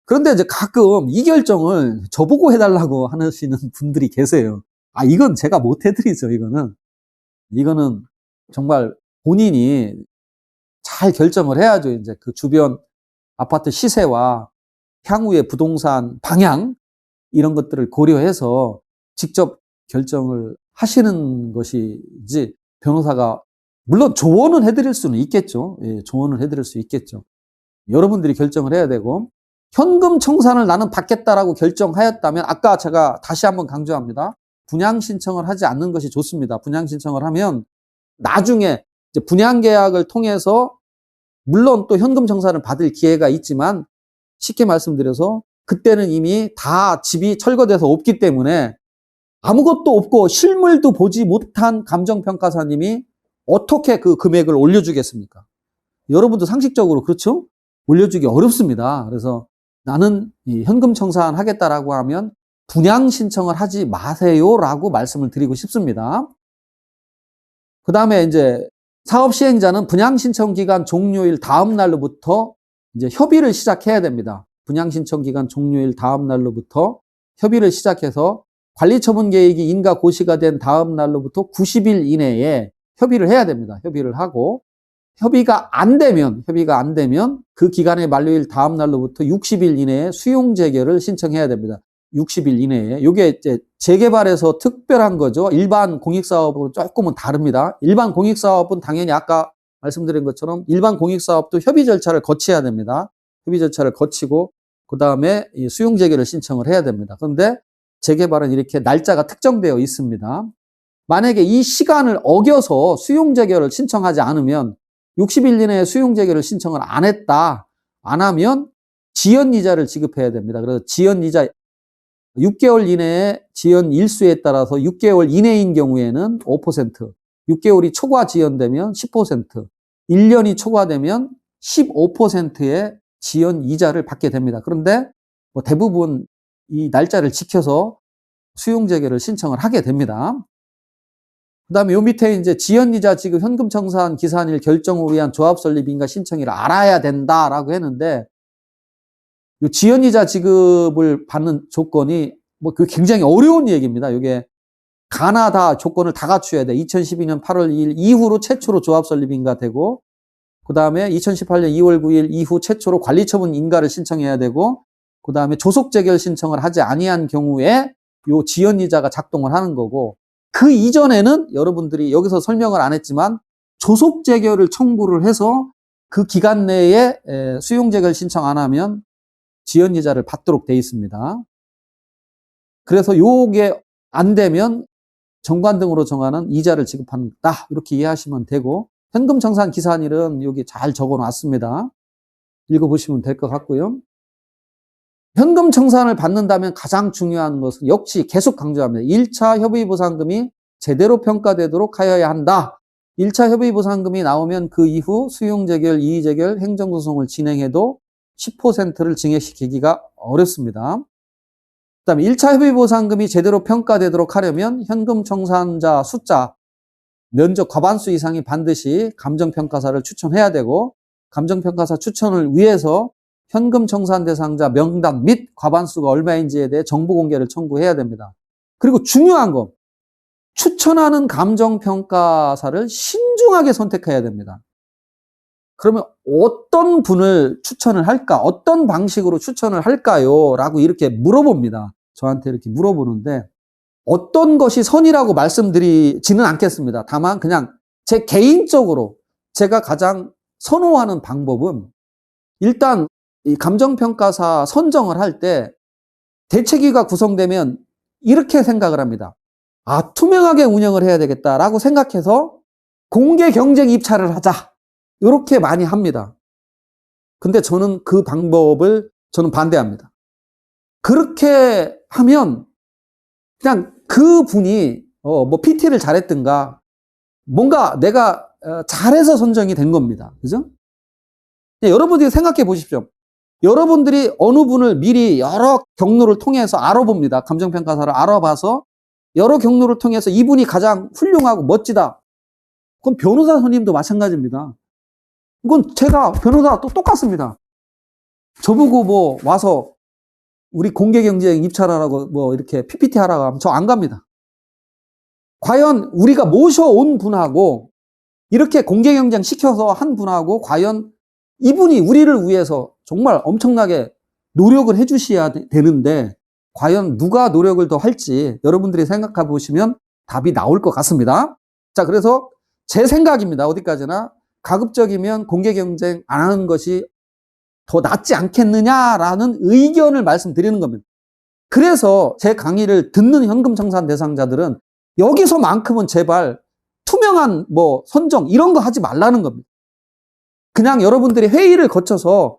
그런데 이제 가끔 이 결정을 저보고 해달라고 하시는 분들이 계세요. 이건 제가 못 해드리죠, 이거는 정말 본인이 잘 결정을 해야죠. 이제 그 주변 아파트 시세와 향후의 부동산 방향, 이런 것들을 고려해서 직접 결정을 하시는 것이지, 변호사가, 물론 조언은 해드릴 수는 있겠죠. 예, 조언을 해드릴 수 있겠죠. 여러분들이 결정을 해야 되고, 현금 청산을 나는 받겠다라고 결정하였다면, 아까 제가 다시 한번 강조합니다. 분양 신청을 하지 않는 것이 좋습니다. 분양 신청을 하면 나중에 이제 분양 계약을 통해서 물론 또 현금 청산을 받을 기회가 있지만, 쉽게 말씀드려서 그때는 이미 다 집이 철거돼서 없기 때문에 아무것도 없고 실물도 보지 못한 감정평가사님이 어떻게 그 금액을 올려주겠습니까? 여러분도 상식적으로 그렇죠? 올려주기 어렵습니다. 그래서 나는 이 현금 청산하겠다라고 하면 분양 신청을 하지 마세요라고 말씀을 드리고 싶습니다. 그 다음에 이제 사업 시행자는 분양 신청 기간 종료일 다음 날로부터 이제 협의를 시작해야 됩니다. 분양 신청 기간 종료일 다음 날로부터 협의를 시작해서 관리 처분 계획이 인가 고시가 된 다음 날로부터 90일 이내에 협의를 해야 됩니다. 협의를 하고 협의가 안 되면 그 기간의 만료일 다음 날로부터 60일 이내에 수용 재개를 신청해야 됩니다. 60일 이내에. 이게 이제 재개발에서 특별한 거죠. 일반 공익사업은 조금은 다릅니다. 일반 공익사업은 당연히 아까 말씀드린 것처럼 일반 공익사업도 협의 절차를 거쳐야 됩니다. 협의 절차를 거치고 그 다음에 수용 재개를 신청을 해야 됩니다. 그런데 재개발은 이렇게 날짜가 특정되어 있습니다. 만약에 이 시간을 어겨서 수용 재개를 신청하지 않으면 60일 이내에 수용 재개를 신청을 안 하면 지연 이자를 지급해야 됩니다. 그래서 지연 이자 6개월 이내에 지연 일수에 따라서 6개월 이내인 경우에는 5%, 6개월이 초과 지연되면 10%, 1년이 초과되면 15%의 지연 이자를 받게 됩니다. 그런데 대부분 이 날짜를 지켜서 수용 재개를 신청을 하게 됩니다. 그 다음에 요 밑에 이제 지연이자 지급 현금 청산 기산일 결정을 위한 조합 설립 인가 신청일을 알아야 된다라고 했는데, 요 지연이자 지급을 받는 조건이 그 굉장히 어려운 얘기입니다. 이게 가나다 조건을 다 갖춰야 돼. 2012년 8월 2일 이후로 최초로 조합 설립 인가 되고, 그 다음에 2018년 2월 9일 이후 최초로 관리처분 인가를 신청해야 되고, 그 다음에 조속 재결 신청을 하지 아니한 경우에 요 지연이자가 작동을 하는 거고, 그 이전에는 여러분들이 여기서 설명을 안 했지만 조속 재결을 청구를 해서 그 기간 내에 수용 재결 신청 안 하면 지연이자를 받도록 돼 있습니다. 그래서 요게 안 되면 정관 등으로 정하는 이자를 지급한다, 이렇게 이해하시면 되고, 현금 청산 기산일은 여기 잘 적어 놨습니다. 읽어보시면 될 것 같고요. 현금 청산을 받는다면 가장 중요한 것은 역시 계속 강조합니다. 1차 협의보상금이 제대로 평가되도록 하여야 한다. 1차 협의보상금이 나오면 그 이후 수용재결, 이의재결, 행정소송을 진행해도 10%를 증액시키기가 어렵습니다. 그 다음에 1차 협의보상금이 제대로 평가되도록 하려면 현금 청산자 숫자, 면적 과반수 이상이 반드시 감정평가사를 추천해야 되고, 감정평가사 추천을 위해서 현금 청산 대상자 명단 및 과반수가 얼마인지에 대해 정보 공개를 청구해야 됩니다. 그리고 중요한 거, 추천하는 감정평가사를 신중하게 선택해야 됩니다. 그러면 어떤 분을 추천을 할까? 어떤 방식으로 추천을 할까요? 라고 이렇게 물어봅니다. 저한테 이렇게 물어보는데, 어떤 것이 선이라고 말씀드리지는 않겠습니다. 다만 그냥 제 개인적으로 제가 가장 선호하는 방법은, 일단 이 감정평가사 선정을 할 때 대책위가 구성되면 이렇게 생각을 합니다. 투명하게 운영을 해야 되겠다라고 생각해서 공개 경쟁 입찰을 하자, 이렇게 많이 합니다. 근데 저는 그 방법을 반대합니다. 그렇게 하면 그냥 그 분이 뭐 PT를 잘했든가 뭔가 내가 잘해서 선정이 된 겁니다. 그죠? 여러분들이 생각해 보십시오. 여러분들이 어느 분을 미리 여러 경로를 통해서 알아봅니다. 감정평가사를 알아봐서 여러 경로를 통해서 이분이 가장 훌륭하고 멋지다. 그건 변호사 선임도 마찬가지입니다. 이건 제가 변호사 또 똑같습니다. 저보고 뭐 와서 우리 공개경쟁 입찰하라고 뭐 이렇게 PPT 하라고 하면 저 안 갑니다. 과연 우리가 모셔온 분하고 이렇게 공개경쟁 시켜서 한 분하고 과연 이분이 우리를 위해서 정말 엄청나게 노력을 해주셔야 되는데 과연 누가 노력을 더 할지 여러분들이 생각해 보시면 답이 나올 것 같습니다. 자, 그래서 제 생각입니다. 어디까지나 가급적이면 공개경쟁 안 하는 것이 더 낫지 않겠느냐라는 의견을 말씀드리는 겁니다. 그래서 제 강의를 듣는 현금청산 대상자들은 여기서만큼은 제발 투명한 뭐 선정 이런 거 하지 말라는 겁니다. 그냥 여러분들이 회의를 거쳐서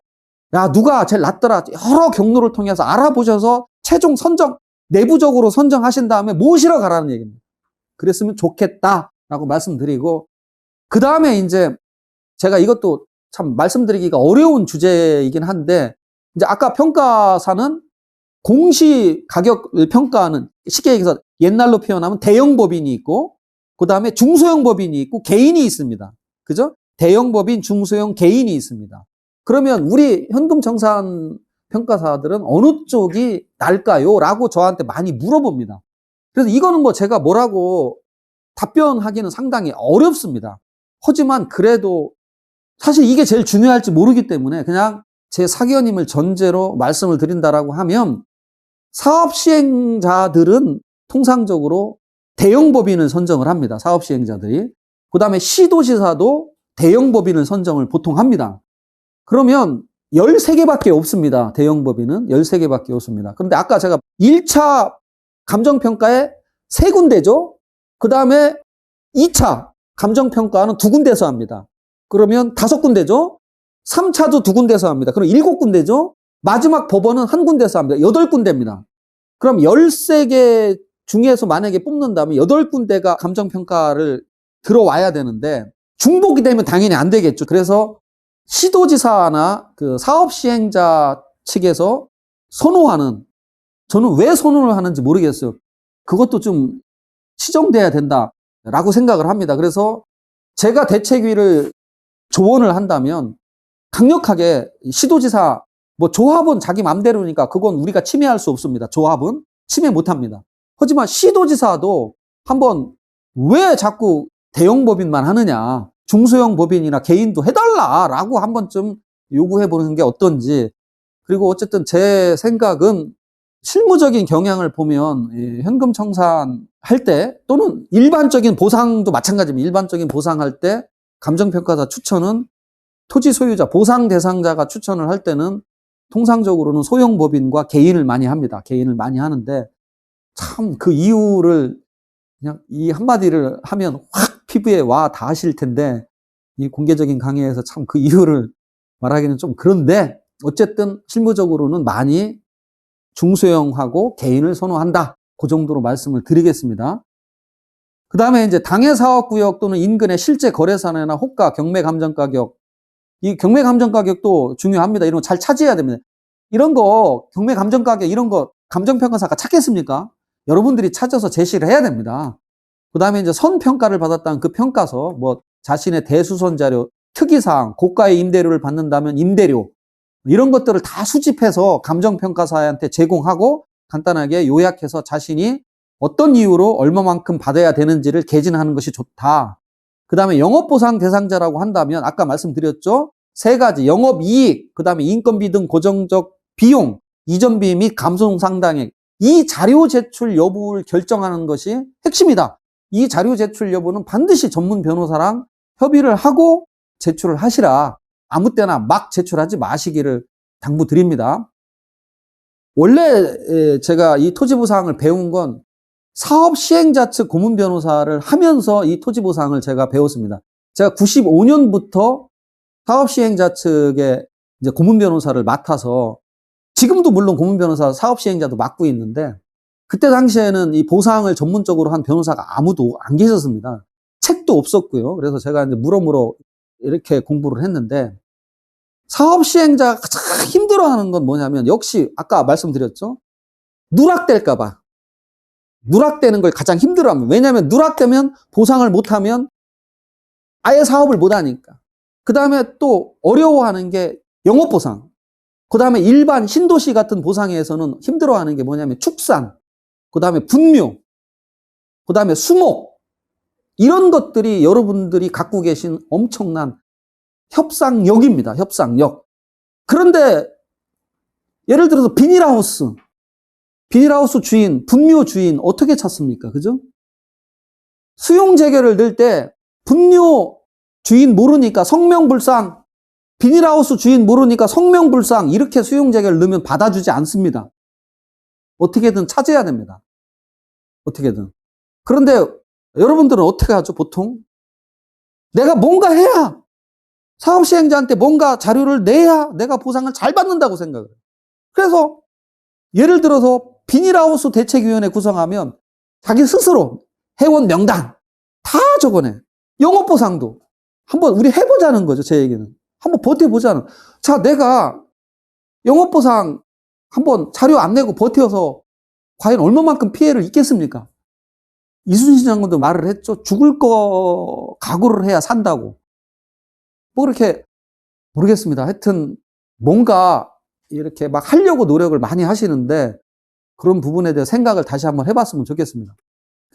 야 누가 제일 낫더라 여러 경로를 통해서 알아보셔서 최종 선정 내부적으로 선정하신 다음에 모시러 가라는 얘기입니다. 그랬으면 좋겠다라고 말씀드리고 그 다음에 이제 제가 이것도 참 말씀드리기가 어려운 주제이긴 한데 이제 아까 평가사는 공시 가격을 평가하는 쉽게 얘기해서 옛날로 표현하면 대형법인이 있고 그 다음에 중소형 법인이 있고 개인이 있습니다. 그죠? 대형 법인, 중소형 개인이 있습니다. 그러면 우리 현금청산 평가사들은 어느 쪽이 날까요? 라고 저한테 많이 물어봅니다. 그래서 이거는 뭐 제가 뭐라고 답변하기는 상당히 어렵습니다. 하지만 그래도 사실 이게 제일 중요할지 모르기 때문에 그냥 제 사견임을 전제로 말씀을 드린다라고 하면 사업 시행자들은 통상적으로 대형 법인을 선정을 합니다. 사업 시행자들이. 그 다음에 시도지사도 대형 법인을 선정을 보통 합니다. 그러면 13개밖에 없습니다. 대형 법인은 13개밖에 없습니다. 그런데 아까 제가 1차 감정평가에 3군데죠. 그 다음에 2차 감정평가는 2군데서 합니다. 그러면 5군데죠. 3차도 2군데서 합니다. 그럼 7군데죠. 마지막 법원은 1군데서 합니다. 8군데입니다. 그럼 13개 중에서 만약에 뽑는다면 8군데가 감정평가를 들어와야 되는데 중복이 되면 당연히 안 되겠죠. 그래서 시도지사나 그 사업시행자 측에서 선호하는, 저는 왜 선호를 하는지 모르겠어요. 그것도 좀 시정돼야 된다라고 생각을 합니다. 그래서 제가 대책위를 조언을 한다면 강력하게 시도지사, 뭐 조합은 자기 맘대로니까 그건 우리가 침해할 수 없습니다. 조합은 침해 못합니다. 하지만 시도지사도 한번 왜 자꾸 대형 법인만 하느냐, 중소형 법인이나 개인도 해달라라고 한 번쯤 요구해보는 게 어떤지. 그리고 어쨌든 제 생각은 실무적인 경향을 보면 현금 청산할 때 또는 일반적인 보상도 마찬가지입니다. 일반적인 보상할 때 감정평가사 추천은 토지 소유자, 보상 대상자가 추천을 할 때는 통상적으로는 소형 법인과 개인을 많이 합니다. 개인을 많이 하는데 참 그 이유를 그냥 이 한마디를 하면 확 피부에 와 닿으실 텐데 이 공개적인 강의에서 참 그 이유를 말하기는 좀 그런데 어쨌든 실무적으로는 많이 중소형하고 개인을 선호한다. 그 정도로 말씀을 드리겠습니다. 그 다음에 이제 당해 사업구역 또는 인근의 실제 거래사내나 호가, 경매 감정가격. 이 경매 감정가격도 중요합니다. 이런 거 잘 찾아야 됩니다. 이런 거, 경매 감정가격 이런 거 감정평가사가 찾겠습니까? 여러분들이 찾아서 제시를 해야 됩니다. 그 다음에 이제 선평가를 받았다는 그 평가서, 뭐 자신의 대수선 자료, 특이사항, 고가의 임대료를 받는다면 임대료, 이런 것들을 다 수집해서 감정평가사한테 제공하고 간단하게 요약해서 자신이 어떤 이유로 얼마만큼 받아야 되는지를 개진하는 것이 좋다. 그 다음에 영업보상 대상자라고 한다면 아까 말씀드렸죠. 3가지, 영업이익, 그 다음에 인건비 등 고정적 비용, 이전비 및 감소상당액. 이 자료 제출 여부를 결정하는 것이 핵심이다. 이 자료 제출 여부는 반드시 전문 변호사랑 협의를 하고 제출을 하시라. 아무 때나 막 제출하지 마시기를 당부드립니다. 원래 제가 이 토지보상을 배운 건 사업 시행자 측 고문 변호사를 하면서 이 토지보상을 제가 배웠습니다. 제가 95년부터 사업 시행자 측의 이제 고문 변호사를 맡아서 지금도 물론 고문 변호사 사업 시행자도 맡고 있는데 그때 당시에는 이 보상을 전문적으로 한 변호사가 아무도 안 계셨습니다. 책도 없었고요. 그래서 제가 이제 물어물어 이렇게 공부를 했는데, 사업 시행자가 가장 힘들어하는 건 뭐냐면, 역시 아까 말씀드렸죠. 누락될까봐. 누락되는 걸 가장 힘들어합니다. 왜냐하면 누락되면 보상을 못하면 아예 사업을 못하니까. 그 다음에 또 어려워하는 게 영업보상. 그 다음에 일반 신도시 같은 보상에서는 힘들어하는 게 뭐냐면 축산, 그 다음에 분묘, 그 다음에 수목. 이런 것들이 여러분들이 갖고 계신 엄청난 협상력입니다. 협상력. 그런데 예를 들어서 비닐하우스 주인, 분묘 주인 어떻게 찾습니까? 그죠? 수용재결을 넣을 때 분묘 주인 모르니까 성명불상, 비닐하우스 주인 모르니까 성명불상, 이렇게 수용재결을 넣으면 받아주지 않습니다. 어떻게든 찾아야 됩니다. 어떻게든. 그런데 여러분들은 어떻게 하죠, 보통? 내가 뭔가 해야, 사업시행자한테 뭔가 자료를 내야 내가 보상을 잘 받는다고 생각을 해요. 그래서 예를 들어서 비닐하우스 대책위원회 구성하면 자기 스스로 회원 명단 다 적어내. 영업보상도. 한번 우리 해보자는 거죠, 제 얘기는. 한번 버텨보자는. 자, 내가 영업보상 한번 자료 안 내고 버텨서 과연 얼마만큼 피해를 입겠습니까? 이순신 장관도 말을 했죠. 죽을 거 각오를 해야 산다고. 뭐 그렇게 모르겠습니다. 하여튼 뭔가 이렇게 막 하려고 노력을 많이 하시는데 그런 부분에 대해 생각을 다시 한번 해봤으면 좋겠습니다.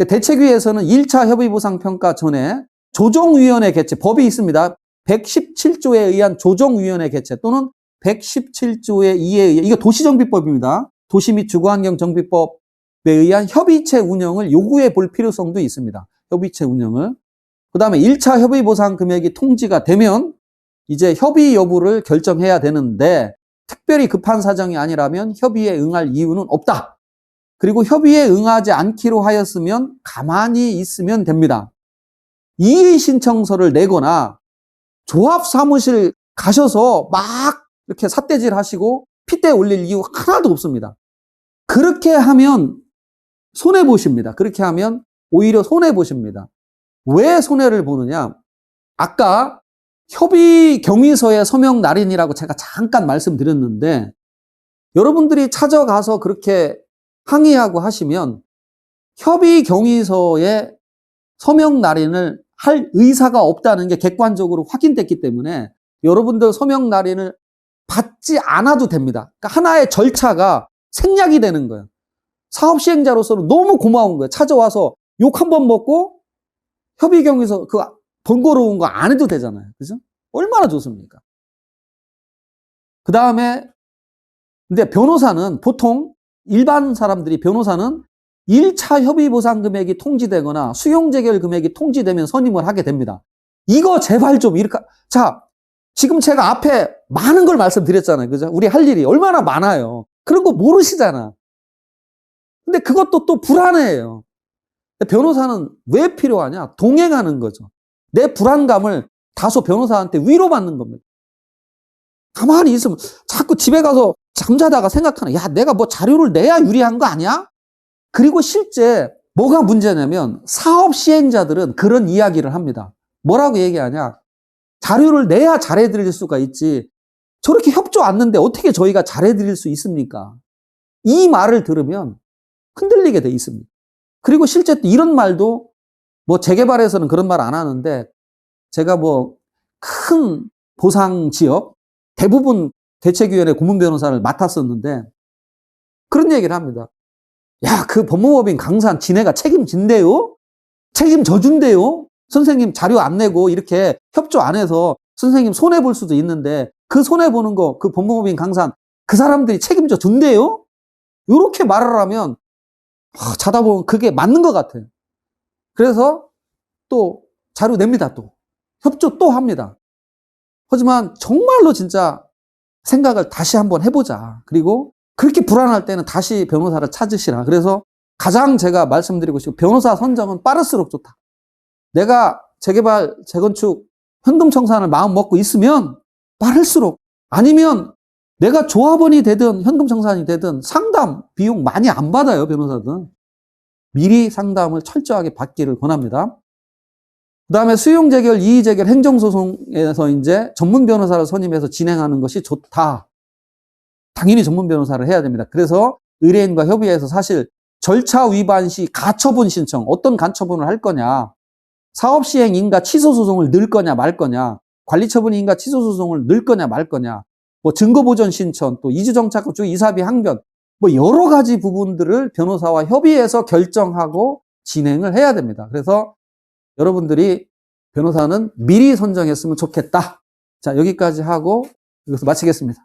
대책위에서는 1차 협의보상평가 전에 조정위원회 개최, 법이 있습니다. 117조에 의한 조정위원회 개최 또는 117조의 2에 의해, 이거 도시정비법입니다. 도시 및 주거환경정비법에 의한 협의체 운영을 요구해 볼 필요성도 있습니다. 협의체 운영을. 그 다음에 1차 협의보상 금액이 통지가 되면 이제 협의 여부를 결정해야 되는데 특별히 급한 사정이 아니라면 협의에 응할 이유는 없다. 그리고 협의에 응하지 않기로 하였으면 가만히 있으면 됩니다. 이의 신청서를 내거나 조합 사무실 가셔서 막 이렇게 삿대질 하시고 핏대 올릴 이유 하나도 없습니다. 그렇게 하면 손해보십니다. 그렇게 하면 오히려 손해보십니다. 왜 손해를 보느냐? 아까 협의 경위서의 서명 날인이라고 제가 잠깐 말씀드렸는데 여러분들이 찾아가서 그렇게 항의하고 하시면 협의 경위서에 서명 날인을 할 의사가 없다는 게 객관적으로 확인됐기 때문에 여러분들 서명 날인을 받지 않아도 됩니다. 그러니까 하나의 절차가 생략이 되는 거예요. 사업 시행자로서는 너무 고마운 거예요. 찾아와서 욕 한 번 먹고 협의 경위서 그 번거로운 거 안 해도 되잖아요. 그죠? 얼마나 좋습니까? 그 다음에 근데 변호사는 보통 일반 사람들이 변호사는 1차 협의보상 금액이 통지되거나 수용재결 금액이 통지되면 선임을 하게 됩니다. 이거 제발 좀 이렇게. 자, 지금 제가 앞에 많은 걸 말씀드렸잖아요. 그죠? 우리 할 일이 얼마나 많아요. 그런 거 모르시잖아. 근데 그것도 또 불안해요. 변호사는 왜 필요하냐? 동행하는 거죠. 내 불안감을 다소 변호사한테 위로받는 겁니다. 가만히 있으면 자꾸 집에 가서 잠자다가 생각하는, 야, 내가 뭐 자료를 내야 유리한 거 아니야? 그리고 실제 뭐가 문제냐면 사업 시행자들은 그런 이야기를 합니다. 뭐라고 얘기하냐? 자료를 내야 잘해드릴 수가 있지. 저렇게 협조 않는데 어떻게 저희가 잘해드릴 수 있습니까? 이 말을 들으면 흔들리게 돼 있습니다. 그리고 실제 이런 말도 뭐 재개발에서는 그런 말 안 하는데 제가 뭐 큰 보상 지역 대부분 대책위원회 고문 변호사를 맡았었는데 그런 얘기를 합니다. 야, 그 법무법인 강산 지네가 책임진대요? 책임져준대요? 선생님 자료 안 내고 이렇게 협조 안 해서 선생님 손해볼 수도 있는데 그 손해보는 거 그 법무법인 강산 그 사람들이 책임져 준대요? 이렇게 말을 하면 자다 보면 그게 맞는 것 같아요. 그래서 또 자료 냅니다. 또 협조 또 합니다. 하지만 정말로 진짜 생각을 다시 한번 해보자. 그리고 그렇게 불안할 때는 다시 변호사를 찾으시라. 그래서 가장 제가 말씀드리고 싶고 변호사 선정은 빠를수록 좋다. 내가 재개발, 재건축, 현금 청산을 마음 먹고 있으면 빠를수록, 아니면 내가 조합원이 되든 현금청산이 되든 상담 비용 많이 안 받아요, 변호사든. 미리 상담을 철저하게 받기를 권합니다. 그 다음에 수용재결, 이의재결, 행정소송에서 이제 전문 변호사를 선임해서 진행하는 것이 좋다. 당연히 전문 변호사를 해야 됩니다. 그래서 의뢰인과 협의해서 사실 절차 위반 시 가처분 신청, 어떤 가처분을 할 거냐, 사업시행 인가 취소소송을 넣을 거냐 말 거냐, 관리처분 인가 취소소송을 넣을 거냐 말 거냐, 뭐 증거보전 신청, 또 이주정착주 이사비 항변, 뭐 여러 가지 부분들을 변호사와 협의해서 결정하고 진행을 해야 됩니다. 그래서 여러분들이 변호사는 미리 선정했으면 좋겠다. 자, 여기까지 하고 여기서 마치겠습니다.